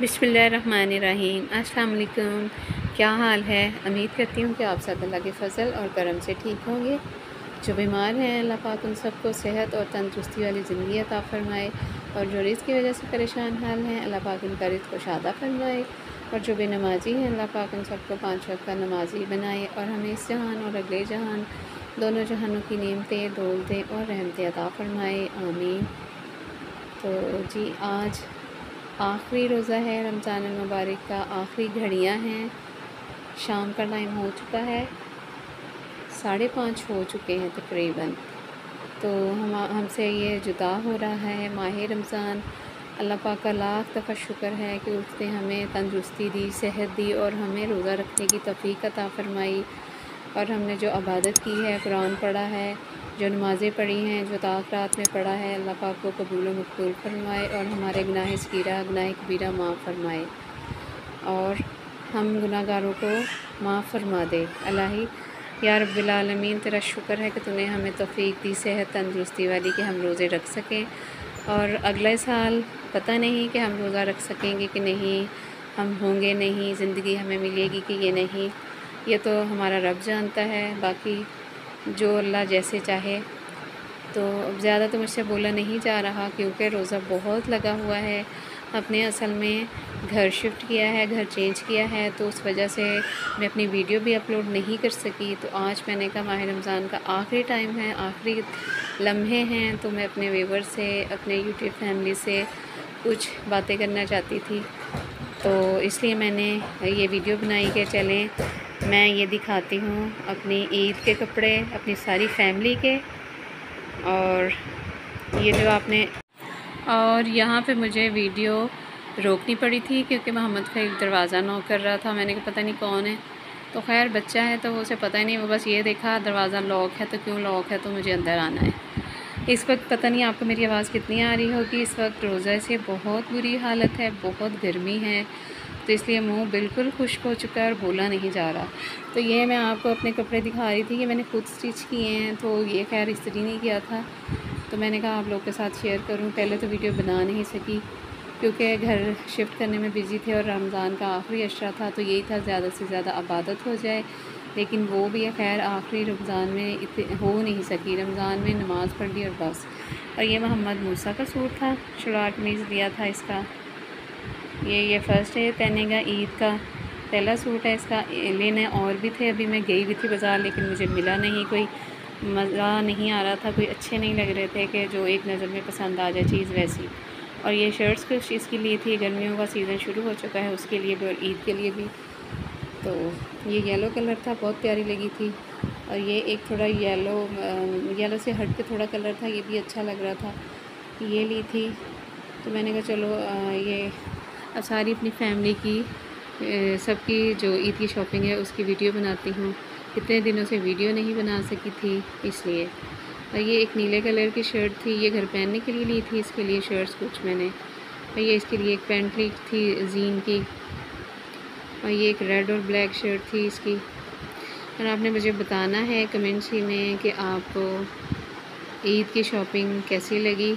बिस्मिल्लाहिर्रहमानिर्रहीम। अस्सलाम वालेकुम। क्या हाल है? उम्मीद करती हूँ कि आप सब अल्लाह के फ़ज़ल और करम से ठीक होंगे। जो बीमार हैं अल्लाह पाक उन सबको सेहत और तंदुरुस्ती वाली ज़िंदगी अता फ़रमाए, और जो रिज़्क़ की वजह से परेशान हाल हैं अल्लाह पाक उनका रिज़्क़ कुशादा फ़रमाए, और जो बेनमाज़ी हैं अल्लाह पाक उन सबको 5 वक़्त का नमाज़ी बनाए, और हमें इस जहान और अगले जहान दोनों जहानों की नेमतें, दौलतें और रहमतें अता फ़रमाए, आमीन। तो जी, आज आखिरी रोज़ा है रमज़ान मुबारक का, आखिरी घड़ियां हैं, शाम का टाइम हो चुका है, 5:30 हो चुके हैं तकरीबन। तो हमसे ये जुदा हो रहा है माह रमज़ान। अल्लाह पाक का लाख दफ़ा शुक्र है कि उसने हमें तंदुरुस्ती दी, सेहत दी और हमें रोज़ा रखने की तौफ़ीक अता फ़रमाई, और हमने जो इबादत की है, कुरान पढ़ा है, जो नमाज़ें पढ़ी हैं, जो ताक रात में पढ़ा है, अल्लाह पाक को कबूल व मक़बूल फ़रमाए, और हमारे गुनाह सगीरा गुनाह कबीरा माफ़ फ़रमाए, और हम गुनाहगारों को माफ़ फ़रमा दे। इलाही या रब्बिल आलमीन, तेरा शुक्र है कि तूने हमें तौफ़ीक दी सेहत तंदुरुस्ती वाली कि हम रोज़े रख सकें, और अगले साल पता नहीं कि हम रोज़ा रख सकेंगे कि नहीं, हम होंगे नहीं, ज़िंदगी हमें मिलेगी कि ये नहीं, ये तो हमारा रब जानता है। बाकी जो अल्लाह जैसे चाहे। तो अब ज़्यादा तो मुझसे बोला नहीं जा रहा क्योंकि रोज़ा बहुत लगा हुआ है। अपने असल में घर शिफ्ट किया है, घर चेंज किया है, तो उस वजह से मैं अपनी वीडियो भी अपलोड नहीं कर सकी। तो आज मैंने कहा माह रमज़ान का आखिरी टाइम है, आखिरी लम्हे हैं, तो मैं अपने व्यूवर से, अपने यूट्यूब फैमिली से कुछ बातें करना चाहती थी। तो इसलिए मैंने ये वीडियो बनाई कि चलें मैं ये दिखाती हूँ अपनी ईद के कपड़े, अपनी सारी फैमिली के, और ये जो आपने, और यहाँ पे मुझे वीडियो रोकनी पड़ी थी क्योंकि मोहम्मद फ़ैज़ दरवाज़ा नॉक कर रहा था। मैंने कहा पता नहीं कौन है, तो खैर बच्चा है तो वो उसे पता ही नहीं, वो बस ये देखा दरवाज़ा लॉक है, तो क्यों लॉक है, तो मुझे अंदर आना है। इस वक्त पता नहीं आपको मेरी आवाज़ कितनी आ रही होगी। इस वक्त रोज़े से बहुत बुरी हालत है, बहुत गर्मी है, तो इसलिए मुंह बिल्कुल खुश्क हो चुका है और बोला नहीं जा रहा। तो ये मैं आपको अपने कपड़े दिखा रही थी कि मैंने खुद स्टिच किए हैं, तो ये खैर इस्त्री नहीं किया था, तो मैंने कहा आप लोग के साथ शेयर करूं। पहले तो वीडियो बना नहीं सकी क्योंकि घर शिफ्ट करने में बिज़ी थे और रमज़ान का आखिरी अशरा था, तो यही था ज़्यादा से ज़्यादा इबादत हो जाए, लेकिन वो भी खैर आखिरी रमज़ान में हो नहीं सकी। रमज़ान में नमाज़ पढ़ ली और बस। और ये मोहम्मद मूसा का सूट था, शलवार कमीज़ दिया था इसका। ये फ़र्स्ट डे पहनेगा, ईद का पहला सूट है इसका। लेने और भी थे, अभी मैं गई भी थी बाज़ार, लेकिन मुझे मिला नहीं, कोई मज़ा नहीं आ रहा था, कोई अच्छे नहीं लग रहे थे कि जो एक नज़र में पसंद आ जाए चीज़ वैसी। और ये शर्ट्स कुछ इसके लिए थी, गर्मियों का सीज़न शुरू हो चुका है उसके लिए भी और ईद के लिए भी। तो ये येलो कलर था, बहुत प्यारी लगी थी, और ये एक थोड़ा येलो से हट के थोड़ा कलर था, ये भी अच्छा लग रहा था, ये ली थी। तो मैंने कहा चलो ये अब सारी अपनी फैमिली की सबकी जो ईद की शॉपिंग है उसकी वीडियो बनाती हूँ। कितने दिनों से वीडियो नहीं बना सकी थी इसलिए। और ये एक नीले कलर की शर्ट थी, ये घर पहनने के लिए ली थी, इसके लिए शर्ट्स कुछ मैंने। और ये इसके लिए एक पैंट ली थी जीन की, और ये एक रेड और ब्लैक शर्ट थी इसकी। और आपने मुझे बताना है कमेंट्स ही में कि आपको ईद की शॉपिंग कैसी लगी।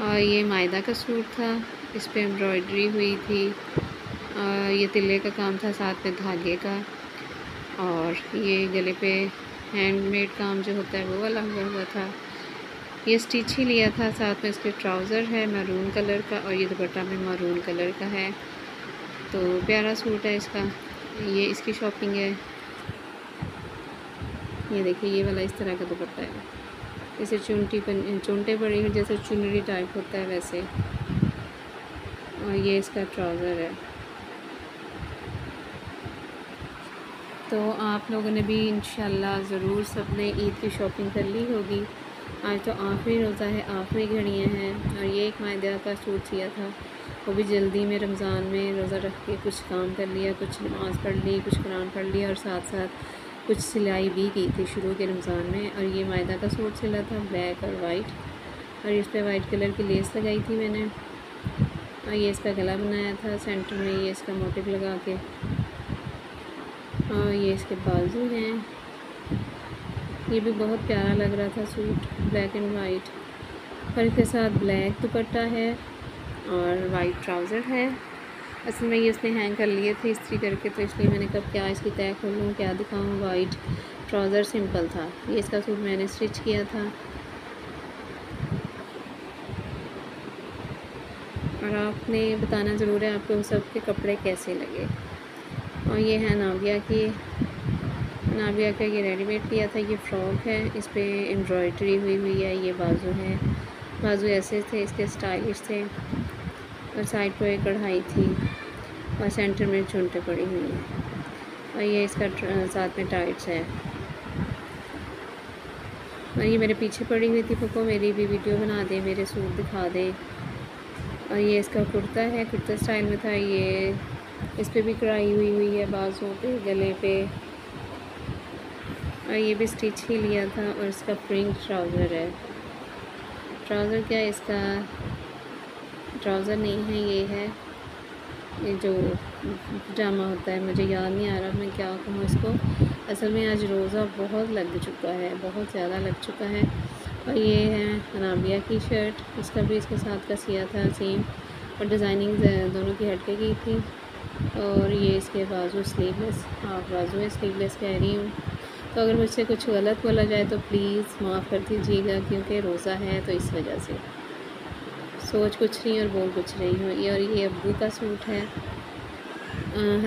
और ये मायदा का सूट था, इस पर एम्ब्रॉयडरी हुई थी, और ये तिल्ले का काम था साथ में धागे का, और ये गले पे हैंडमेड काम जो होता है वो वाला हुआ था। ये स्टिच ही लिया था, साथ में इसके ट्राउज़र है मैरून कलर का, और ये दुपट्टा भी मैरून कलर का है। तो प्यारा सूट है इसका, ये इसकी शॉपिंग है। ये देखिए ये वाला इस तरह का दुपट्टा है, जैसे चुनटे पड़ी हुई, जैसे चुनरी टाइप होता है वैसे। और ये इसका ट्राउज़र है। तो आप लोगों ने भी इंशाल्लाह ज़रूर सबने ईद की शॉपिंग कर ली होगी। आज तो आखिरी रोज़ा है, आखिरी घड़ियाँ हैं। और ये एक मायदा का सूट सिया था, वो भी जल्दी में रमज़ान में रोज़ा रख के कुछ काम कर लिया, कुछ नमाज़ पढ़ ली, कुछ कुरान पढ़ लिया, और साथ साथ कुछ सिलाई भी की थी शुरू के रमज़ान में। और ये मायदा का सूट सिला था, ब्लैक और वाइट, और इस पर वाइट कलर की लेस लगाई थी मैंने। और ये इसका गला बनाया था, सेंटर में ये इसका मोटिव लगा के, और ये इसके बाजू हैं। ये भी बहुत प्यारा लग रहा था सूट, ब्लैक एंड वाइट, और इसके साथ ब्लैक दुपट्टा है, और वाइट ट्राउज़र है। असल में ये उसने हैंग कर लिए थे इस्त्री करके, तो इसलिए मैंने कहा क्या इसकी तय खोलूँ, क्या दिखाऊँ। वाइट ट्राउज़र सिंपल था। ये इसका सूट मैंने स्टिच किया था। और आपने बताना ज़रूर है आपको सबके कपड़े कैसे लगे। और ये है नाविया का ये रेडीमेड लिया था। ये फ़्रॉक है, इस पर एम्ब्रॉयडरी हुई हुई है। ये बाजू है, बाजू ऐसे थे, इसके स्टाइलिश थे। और साइड पर एक कढ़ाई थी और सेंटर में चुनटे पड़ी हुई हैं। और ये इसका साथ में टाइट्स है। और ये मेरे पीछे पड़ी हुई थी, पप्पा मेरी भी वीडियो बना दे, मेरे सूट दिखा दे। और ये इसका कुर्ता है, कुर्ता स्टाइल में था। ये इस पर भी कढ़ाई हुई है, बाजुओं पे, गले पे। और ये भी स्टिच ही लिया था। और इसका प्रिंट ट्राउज़र है। ट्राउज़र क्या है इसका, ट्राउज़र नहीं है, ये है ये जो पजामा होता है। मुझे याद नहीं आ रहा मैं क्या कहूँ इसको। असल में आज रोज़ा बहुत लग चुका है, बहुत ज़्यादा लग चुका है। और ये है नाबिया की शर्ट, इसका भी इसके साथ का सिया था सेम। और डिज़ाइनिंग दोनों की हटके की थी। और ये इसके बाजू स्लीवलेस, हाफ बाजू है, स्लीवलेस कह रही हूँ। तो अगर मुझसे कुछ गलत बोला जाए तो प्लीज़ माफ़ कर दीजिएगा, क्योंकि रोज़ा है तो इस वजह से सोच कुछ नहीं और बोल कुछ रही हूँ। और ये अब्बू का सूट है,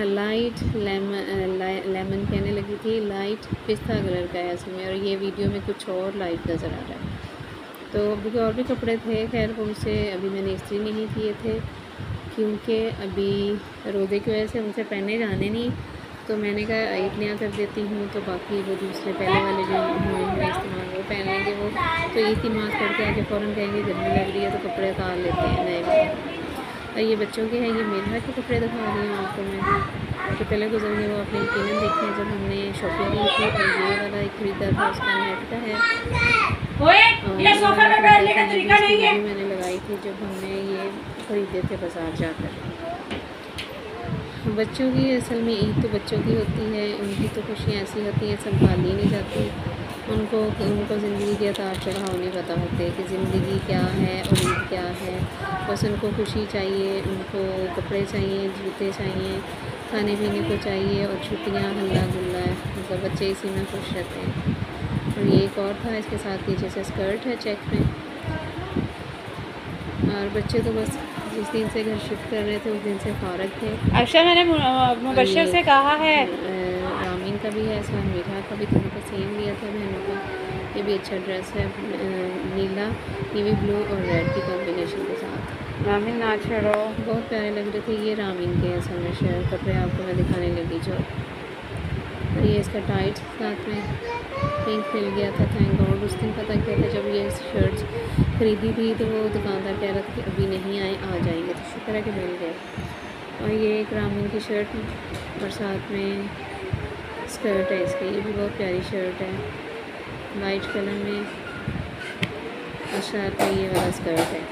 लाइट लेमन कहने लगी थी, लाइट पिस्ता कलर का है असल में। और ये वीडियो में कुछ और लाइट नज़र आ रहा है। तो अब्बू के और भी कपड़े थे, खैर वो उनसे अभी मैंने इस्त्री नहीं किए थे, क्योंकि अभी रोज़े की वजह से उनसे पहने जाने नहीं। तो मैंने कहा एक नया कर देती हूँ, तो बाकी वो दूसरे पहले वाले जो हुए हैं इस्तेमाल वो पहन लेंगे। वो तो ईद की नमाज़ पढ़ के आके फ़ौरन कहेंगे गर्मी लग रही है, तो कपड़े उतार लेते हैं नए वाले। और ये बच्चों के हैं, ये मेरा के कपड़े दिखा रही हूँ आपको मैं। जो पहले गुजर गए वो आपने यकीनन देखे हैं जब हमने शॉपिंग की थी। और ये वाला एक खरीदा था, उसका नेट का है। और ये मैंने लगाई थी जब हमने ये ख़रीदे थे बाज़ार जाकर। बच्चों की असल में ईद तो बच्चों की होती है, उनकी तो खुशियाँ ऐसी होती हैं संभाली नहीं जाती। उनको ज़िंदगी के उतार चढ़ाव नहीं पता होते कि ज़िंदगी क्या है और ईद क्या है। बस उनको खुशी चाहिए, उनको कपड़े चाहिए, जूते चाहिए, खाने पीने को चाहिए और छुट्टियाँ हल्ला गुल्ला है, मतलब बच्चे इसी में खुश रहते हैं। और ये एक और था, इसके साथ ये जैसे स्कर्ट है चेक में। और बच्चे तो बस जिस दिन से घर शिफ्ट कर रहे थे उस दिन से फारग थे। अच्छा मैंने मुबशर से कहा है, रामीन का भी है, इसमें मीठा का भी दोनों का सेम लिया था बहनों का। ये भी अच्छा ड्रेस है, नीला नेवी ब्लू और रेड की कॉम्बिनेशन के साथ। रामीन ना छोड़ो, बहुत प्यारे लग रहे थे। ये रामीन के असल में शर्ट कपड़े आपको मैं दिखाने लगी जो। और ये इसका टाइट साथ में पिंक मिल गया था, थैंक गॉड। उस दिन पता क्या था, जब ये शर्ट्स ख़रीदी थी तो वो दुकानदार कह रहा था कि अभी नहीं आए, आ जाएंगे, तो शुक्र है कि मिल गए। और ये एक रामीन की शर्ट और साथ में स्कर्ट है इसकी, ये भी बहुत प्यारी शर्ट है वाइट कलर में। और साथ में ये वाला स्कर्ट है।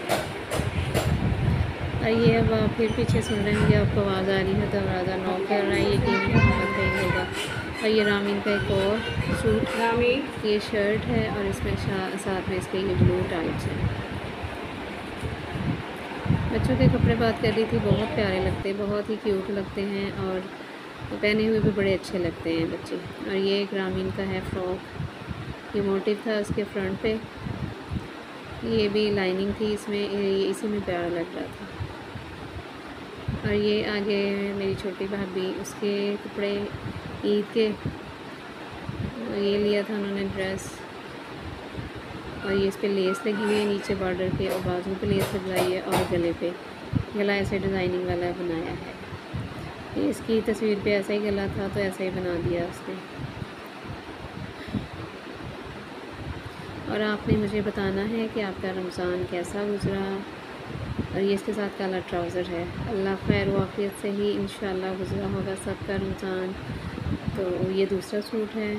और ये अब आप फिर पीछे सुन रहे होंगे, आपको आवाज़ आ रही है तो आवाज़ नॉक कर रहा है, ये टीवी मोहम्मद नहीं होगा। और ये रामीन का एक और सूट, रामीन ये शर्ट है और इसमें साथ में इसके ये ब्लू टाइट्स हैं। बच्चों के कपड़े बात कर रही थी, बहुत प्यारे लगते हैं, बहुत ही क्यूट लगते हैं और पहने हुए भी बड़े अच्छे लगते हैं बच्चे। और ये एक रामीन का है फ्रॉक, ये मोटिव था उसके फ्रंट पे, ये भी लाइनिंग थी इसमें, इसी में प्यारा लग रहा था। और ये आगे मेरी छोटी भाभी, उसके कपड़े ईद के, ये लिया था उन्होंने ड्रेस। और ये इस पे लेस लगी हुई है नीचे बॉर्डर पे, और बाजू पे लेस लगाई है और गले पे गला ऐसे डिज़ाइनिंग वाला बनाया है। ये इसकी तस्वीर पे ऐसा ही गला था तो ऐसा ही बना दिया उसने। और आपने मुझे बताना है कि आपका रमज़ान कैसा गुज़रा। और ये इसके साथ काला ट्राउज़र है। अल्लाह खैर वाफ़ियत से ही इंशाल्लाह गुज़रा होगा सबका रमज़ान। तो ये दूसरा सूट है,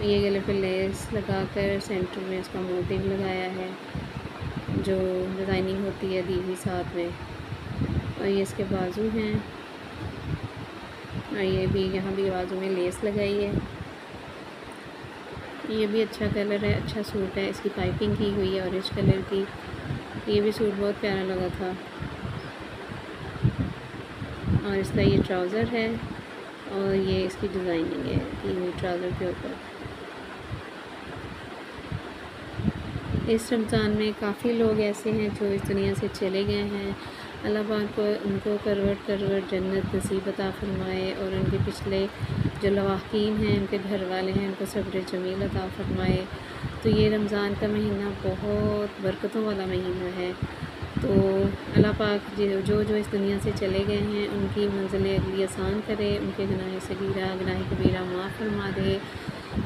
ये गले पे लेस लगाकर सेंटर में इसका मोटिव लगाया है, जो डिज़ाइनिंग होती है दी हुई साथ में। और ये इसके बाजू हैं, और ये भी यहाँ भी बाजू में लेस लगाई है। ये भी अच्छा कलर है, अच्छा सूट है, इसकी पाइपिंग की हुई है ऑरेंज कलर की। ये भी सूट बहुत प्यारा लगा था। और इसका ये ट्राउज़र है और ये इसकी डिज़ाइनिंग है ये ट्राउज़र के ऊपर। इस रमज़ान में काफ़ी लोग ऐसे हैं जो इस दुनिया से चले गए हैं। अल्लाह पाक को उनको करवट जन्नत नसीब अता फरमाए और उनके पिछले जो लवाहीन हैं, उनके घर वाले हैं, उनको सब्र जमील अता फरमाए। तो ये रमज़ान का महीना बहुत बरकतों वाला महीना है। तो अल्लाह पाक जो इस दुनिया से चले गए हैं उनकी मंज़िलें अगली आसान करे, उनके गुनाह सगीरा गुनाह कबीरा माफ़ फरमा दे।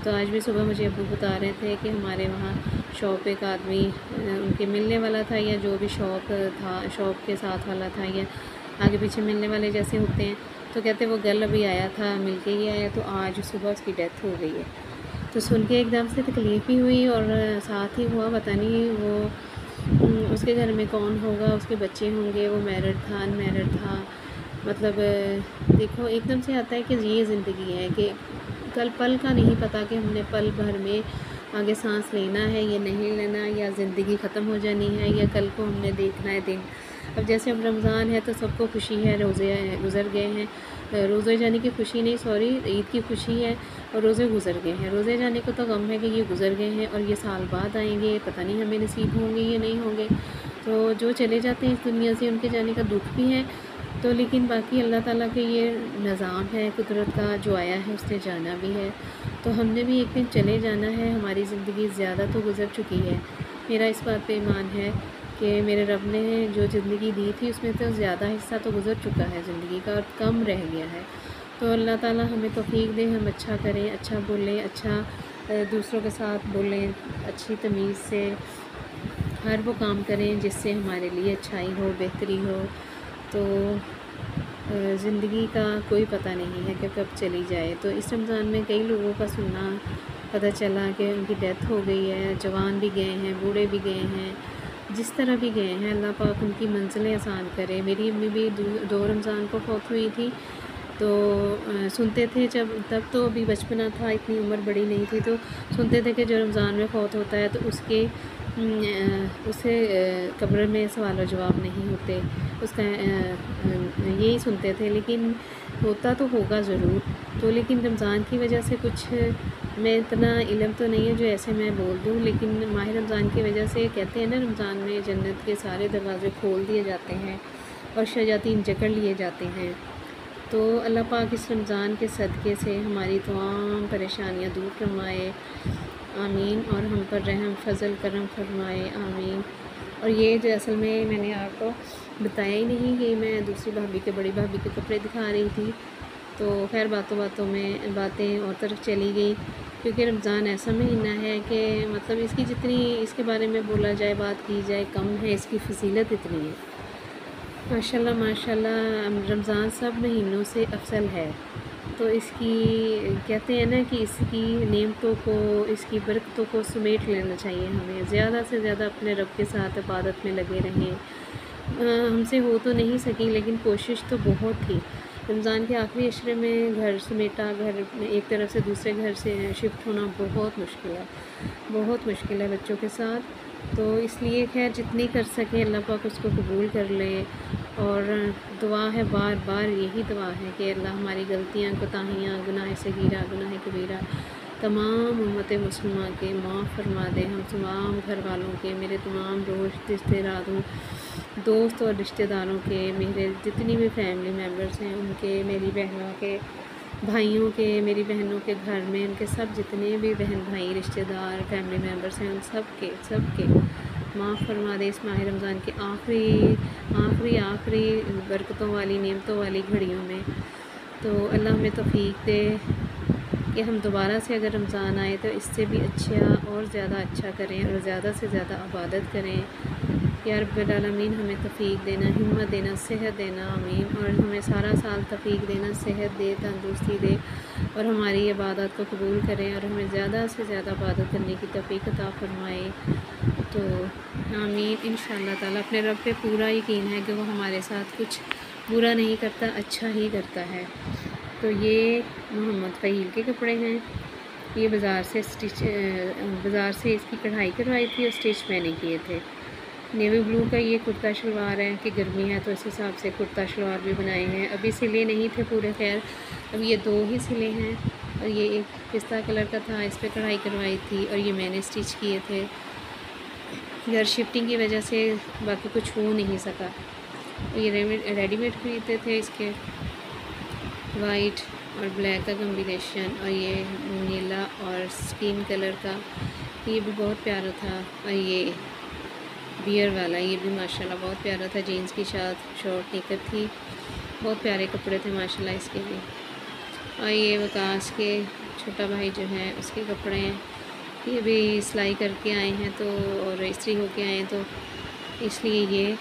तो आज भी सुबह मुझे अब्बू बता रहे थे कि हमारे वहाँ शॉप एक आदमी उनके मिलने वाला था, या जो भी शॉप था शॉप के साथ वाला था, या आगे पीछे मिलने वाले जैसे होते हैं। तो कहते वो कल अभी आया था, मिल के ही आया, तो आज सुबह उसकी डेथ हो गई है। तो सुन के एकदम से तकलीफ़ भी हुई और साथ ही हुआ पता नहीं वो उसके घर में कौन होगा, उसके बच्चे होंगे, वो मैरिड था अनमैरिड था। मतलब देखो एकदम से आता है कि ये ज़िंदगी है कि कल पल का नहीं पता कि हमने पल भर में आगे सांस लेना है या नहीं लेना, या ज़िंदगी ख़त्म हो जानी है, या कल को हमने देखना है दिन। अब जैसे अब रमज़ान है तो सबको खुशी है, रोज़े गुज़र गए हैं, रोज़े जाने की खुशी नहीं, सॉरी ईद की खुशी है और रोज़े गुज़र गए हैं। रोज़े जाने को तो गम है कि ये गुज़र गए हैं और ये साल बाद आएंगे, पता नहीं हमें नसीब होंगे या नहीं होंगे। तो जो चले जाते हैं इस दुनिया से उनके जाने का दुख भी है। तो लेकिन बाकी अल्लाह ताला के ये निज़ाम है कुदरत का, जो आया है उसने जाना भी है। तो हमने भी एक दिन चले जाना है। हमारी ज़िंदगी ज़्यादा तो गुज़र चुकी है, मेरा इस बात पे ईमान है कि मेरे रब ने जो ज़िंदगी दी थी उसमें तो ज़्यादा हिस्सा तो गुज़र चुका है ज़िंदगी का और कम रह गया है। तो अल्लाह ताला हमें तौफ़ीक़ दे, हम अच्छा करें, अच्छा बोलें, अच्छा दूसरों के साथ बोलें, अच्छी तमीज़ से हर वो काम करें जिससे हमारे लिए अच्छाई हो, बेहतरी हो। तो ज़िंदगी का कोई पता नहीं है कि कब चली जाए। तो इस रमज़ान में कई लोगों का सुनना पता चला कि उनकी डेथ हो गई है, जवान भी गए हैं, बूढ़े भी गए हैं, जिस तरह भी गए हैं अल्लाह पाक उनकी मंज़िलें आसान करे। मेरी अम्मी भी दो रमज़ान को फौत हुई थी। तो सुनते थे तब तो अभी बचपना था, इतनी उम्र बड़ी नहीं थी, तो सुनते थे कि जो रमज़ान में फौत होता है तो उसे कब्र में सवाल व जवाब नहीं होते, उसका यही सुनते थे। लेकिन होता तो होगा ज़रूर। तो लेकिन रमज़ान की वजह से कुछ मैं इतना इल्म तो नहीं है जो ऐसे मैं बोल दूँ, लेकिन माह रमज़ान की वजह से कहते हैं ना रमज़ान में जन्नत के सारे दरवाज़े खोल दिए जाते हैं और शयातीन जकड़ लिए जाते हैं। तो अल्लाह पाक इस रमज़ान के सदक़े से हमारी तमाम परेशानियाँ दूर फरमाए, आमीन। और हम पर रहम फज़ल करम फरमाए, आमीन। और ये जो असल में मैंने आपको बताया ही नहीं कि मैं दूसरी भाभी के बड़ी भाभी के कपड़े दिखा रही थी। तो खैर बातों बातों में बातें और तरफ चली गई, क्योंकि रमज़ान ऐसा महीना है कि मतलब इसकी जितनी इसके बारे में बोला जाए, बात की जाए, कम है। इसकी फजीलत इतनी है, माशाल्लाह माशाल्लाह। रमज़ान सब महीनों से अफजल है। तो इसकी कहते हैं ना कि इसकी नेमतों को, इसकी बरकतों को समेट लेना चाहिए हमें। ज़्यादा से ज़्यादा अपने रब के साथ इबादत में लगे रहें। हमसे हो तो नहीं सकी लेकिन कोशिश तो बहुत थी। रमज़ान के आखिरी अशरे में घर समेटा, घर में एक तरफ से दूसरे घर से शिफ्ट होना बहुत मुश्किल है, बहुत मुश्किल है बच्चों के साथ। तो इसलिए खैर जितनी कर सकें अल्लाह पाक उसको कबूल कर ले। और दुआ है, बार बार यही दुआ है कि अल्लाह हमारी गलतियाँ, कोताहियाँ, गुनाह सगीरा गुनाह कबीरा तमाम उम्मत मुस्लिमा के माफ़ फरमा दे। हम तमाम घर वालों के, मेरे तमाम रिश्तेदारों, दोस्त और रिश्तेदारों के, मेरे जितनी भी फैमिली मेम्बर्स हैं उनके, मेरी बहनों के, भाइयों के, मेरी बहनों के घर में उनके सब जितने भी बहन भाई रिश्तेदार फैमिली मेम्बर्स हैं उन सब के माफ़ फरमा दे। इस माह रमज़ान के आखिरी बरकतों वाली, नेमतों वाली घड़ियों में। तो अल्लाह हमें तौफ़ीक़ दे कि हम दोबारा से अगर रमज़ान आए तो इससे भी अच्छा और ज़्यादा अच्छा करें और ज़्यादा से ज़्यादा इबादत करें। या रब्बुल आलमीन हमें तौफ़ीक़ देना, हिम्मत देना, सेहत देना, आमीन। और हमें सारा साल तौफ़ीक़ देना, सेहत दे, तंदुरुस्ती दे और हमारी इबादत को कबूल करें और हमें ज़्यादा से ज़्यादा इबादत करने की तौफ़ीक़ अता फरमाए। तो आमीन। इंशाअल्लाह ताला अपने रब पे पूरा यकीन है कि वो हमारे साथ कुछ बुरा नहीं करता, अच्छा ही करता है। तो ये मोहम्मद फ़हील के कपड़े हैं। ये बाज़ार से इसकी कढ़ाई करवाई थी और स्टिच मैंने किए थे। नेवी ब्लू का ये कुर्ता शलवार है कि गर्मी है तो इस हिसाब से कुर्ता शलवार भी बनाए हैं। अभी सिले नहीं थे पूरे, खैर अब ये 2 ही सिले हैं। और ये एक पिस्ता कलर का था, इस पर कढ़ाई करवाई थी और ये मैंने स्टिच किए थे। घर शिफ्टिंग की वजह से बाकी कुछ हो नहीं सका। ये रेडीमेड खरीदे थे, इसके वाइट और ब्लैक का कॉम्बिनेशन, और ये नीला और स्किन कलर का, ये भी बहुत प्यारा था। और ये बियर वाला, ये भी माशाल्लाह बहुत प्यारा था। जीन्स की शॉर्ट निकर थी, बहुत प्यारे कपड़े थे माशाल्लाह इसके भी। और ये वकास के छोटा भाई जो है उसके कपड़े हैं, ये भी सिलाई करके आए हैं तो और इस्त्री होके आए हैं तो इसलिए ये।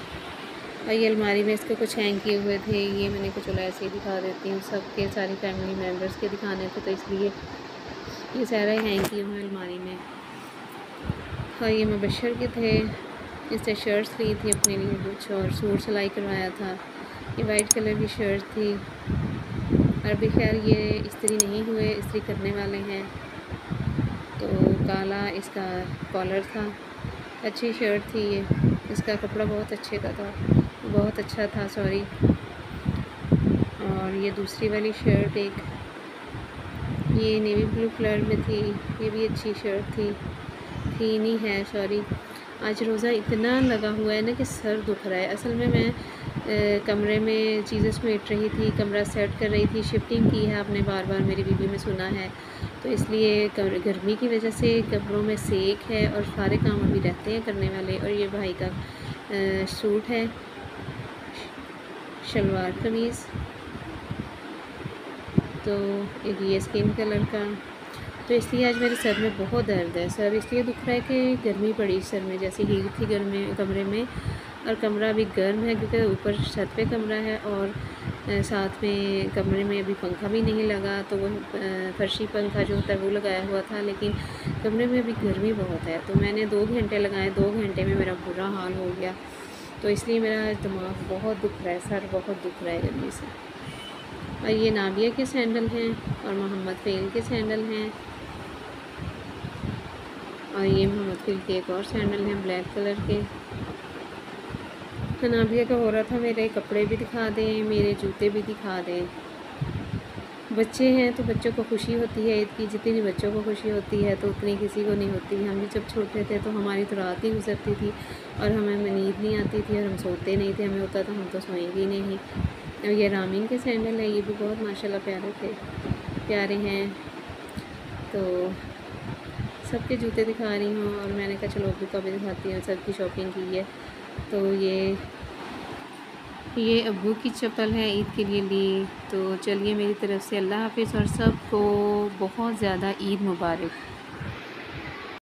और ये अलमारी में इसको कुछ हैंग किए हुए थे, ये मैंने कुछ ऐसे ही दिखा देती हूँ। सबके सारी फैमिली मेम्बर्स के दिखाने थे तो इसलिए ये सारा हैंग किए हुए अलमारी में। और ये मुबशर के थे, इससे शर्ट्स ली थी अपने लिए कुछ और सूट सिलाई करवाया था। ये वाइट कलर की शर्ट थी और भी खैर ये इस्त्री नहीं हुए, इस्त्री करने वाले हैं। तो काला इसका कॉलर था, अच्छी शर्ट थी ये, इसका कपड़ा बहुत अच्छे का था, बहुत अच्छा था सॉरी। और ये दूसरी वाली शर्ट एक ये नेवी ब्लू कलर में थी, ये भी अच्छी शर्ट थी नहीं है सॉरी। आज रोज़ा इतना लगा हुआ है ना कि सर दुख रहा है। असल में मैं कमरे में चीज़ें समेट रही थी, कमरा सेट कर रही थी, शिफ्टिंग की है आपने बार बार मेरी वीडियो में सुना है, तो इसलिए गर्मी की वजह से कमरों में सेक है और सारे काम अभी रहते हैं करने वाले। और ये भाई का सूट है, शलवार कमीज़, तो एक ये स्किन कलर का। तो इसलिए आज मेरे सर में बहुत दर्द है। सर इसलिए दुख रहा है कि गर्मी पड़ी सर में, जैसे हीट थी गर्मी कमरे में, और कमरा अभी गर्म है क्योंकि ऊपर छत पे कमरा है और साथ में कमरे में अभी पंखा भी नहीं लगा, तो वो फर्शी पंखा जो होता है वो लगाया हुआ था, लेकिन कमरे में अभी गर्मी बहुत है। तो मैंने 2 घंटे लगाए, 2 घंटे में मेरा बुरा हाल हो गया, तो इसलिए मेरा दिमाग बहुत दुख रहा है, सर बहुत दुख रहा है गर्मी से। और ये नाबिया के सैंडल हैं और मोहम्मद फ़ेल के सैंडल हैं, और ये मोहम्मद फ़ेल के एक और सैंडल हैं ब्लैक कलर के। नाबिया का हो रहा था मेरे कपड़े भी दिखा दें, मेरे जूते भी दिखा दें। बच्चे हैं तो बच्चों को खुशी होती है ईद की, जितनी बच्चों को खुशी होती है तो उतनी किसी को नहीं होती। हम भी जब छोटे थे तो हमारी तो रात ही गुजरती थी और हमें नींद नहीं आती थी और हम सोते नहीं थे, हमें होता था हम तो सोएंगे ही नहीं। और ये रामीन के सैंडल है, ये भी बहुत माशाल्लाह प्यारे हैं। तो सबके जूते दिखा रही हूँ और मैंने कहा चलो अब्बू का भी दिखाती हूँ, सबकी शॉपिंग की है। तो ये अब्बू की चप्पल है, ईद के लिए ली। तो चलिए मेरी तरफ़ से अल्लाह हाफ़िज़ और सबको बहुत ज़्यादा ईद मुबारक।